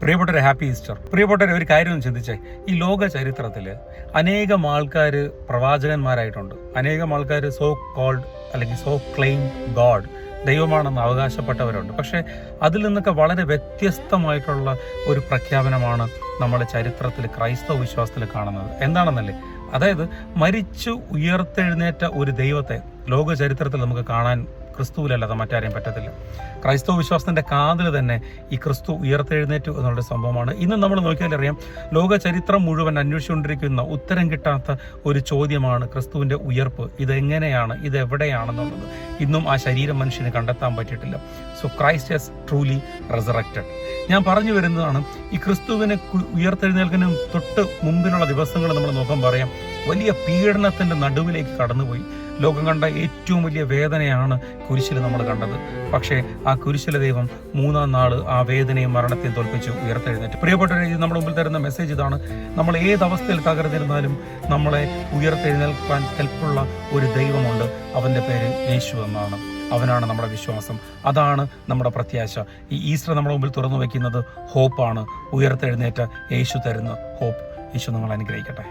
പ്രിയപ്പെട്ടൊരു happy Easter. പ്രിയപ്പെട്ടവരെ, ഒരു കാര്യം ഒന്ന് ചിന്തിച്ചേ. ഈ ലോക ചരിത്രത്തിൽ അനേകം ആൾക്കാർ പ്രവാചകന്മാരായിട്ടുണ്ട്. അനേകം ആൾക്കാർ സോ കോൾഡ് അല്ലെങ്കിൽ സോ ക്ലെയിം ഗോഡ്, ദൈവമാണെന്ന് അവകാശപ്പെട്ടവരുണ്ട്. പക്ഷേ അതിൽ നിന്നൊക്കെ വളരെ വ്യത്യസ്തമായിട്ടുള്ള ഒരു പ്രഖ്യാപനമാണ് നമ്മുടെ ചരിത്രത്തിൽ ക്രൈസ്തവ വിശ്വാസത്തിൽ കാണുന്നത്. എന്താണെന്നല്ലേ? അതായത് മരിച്ചു ഉയർത്തെഴുന്നേറ്റ ഒരു ദൈവത്തെ ലോക ചരിത്രത്തിൽ നമുക്ക് കാണാൻ ക്രിസ്തുവിലല്ലാതെ മറ്റാരെയും പറ്റത്തില്ല. ക്രൈസ്തവ വിശ്വാസത്തിന്റെ കാതിൽ തന്നെ ഈ ക്രിസ്തു ഉയർത്തെഴുന്നേറ്റു എന്നുള്ള സംഭവമാണ്. ഇന്ന് നമ്മൾ നോക്കിയാലറിയാം, ലോക ചരിത്രം മുഴുവൻ അന്വേഷിച്ചുകൊണ്ടിരിക്കുന്ന ഉത്തരം കിട്ടാത്ത ഒരു ചോദ്യമാണ് ക്രിസ്തുവിന്റെ ഉയർപ്പ്. ഇതെങ്ങനെയാണ്, ഇതെവിടെയാണെന്നുള്ളത് ഇന്നും ആ ശരീരം മനുഷ്യന് കണ്ടെത്താൻ പറ്റിയിട്ടില്ല. സോ ക്രൈസ്റ്റ് ഹസ് ട്രൂലി റെസറക്റ്റഡ്. ഞാൻ പറഞ്ഞു വരുന്നതാണ്, ഈ ക്രിസ്തുവിനെ ഉയർത്തെഴുന്നേൽക്കുന്നതിന് തൊട്ട് മുമ്പിലുള്ള ദിവസങ്ങൾ നമ്മൾ നോക്കാൻ പറയാം, വലിയ പീഡനത്തിന്റെ നടുവിലേക്ക് കടന്നുപോയി. ലോകം കണ്ട ഏറ്റവും വലിയ വേദനയാണ് കുരിശിൽ നമ്മൾ കണ്ടത്. പക്ഷേ ആ കുരിശിലെ ദൈവം മൂന്നാം നാൾ ആ വേദനയും മരണത്തെയും തോൽപ്പിച്ച് ഉയർത്തെഴുന്നേറ്റ്. പ്രിയപ്പെട്ടവരെ, ഇത് നമ്മുടെ മുമ്പിൽ തരുന്ന മെസ്സേജ് ഇതാണ്: നമ്മൾ ഏത് അവസ്ഥയിൽ തകർന്നിരുന്നാലും നമ്മളെ ഉയർത്തെഴുന്നേൽക്കാൻ കെൽപ്പുള്ള ഒരു ദൈവമുണ്ട്. അവൻ്റെ പേര് യേശു എന്നാണ്. അവനാണ് നമ്മുടെ വിശ്വാസം, അതാണ് നമ്മുടെ പ്രത്യാശ. ഈ ഈസ്റ്റർ നമ്മുടെ മുമ്പിൽ തുറന്നു വയ്ക്കുന്നത് ഹോപ്പാണ്. ഉയർത്തെഴുന്നേറ്റ യേശു തരുന്ന ഹോപ്പ്. യേശു നമ്മളെ അനുഗ്രഹിക്കട്ടെ.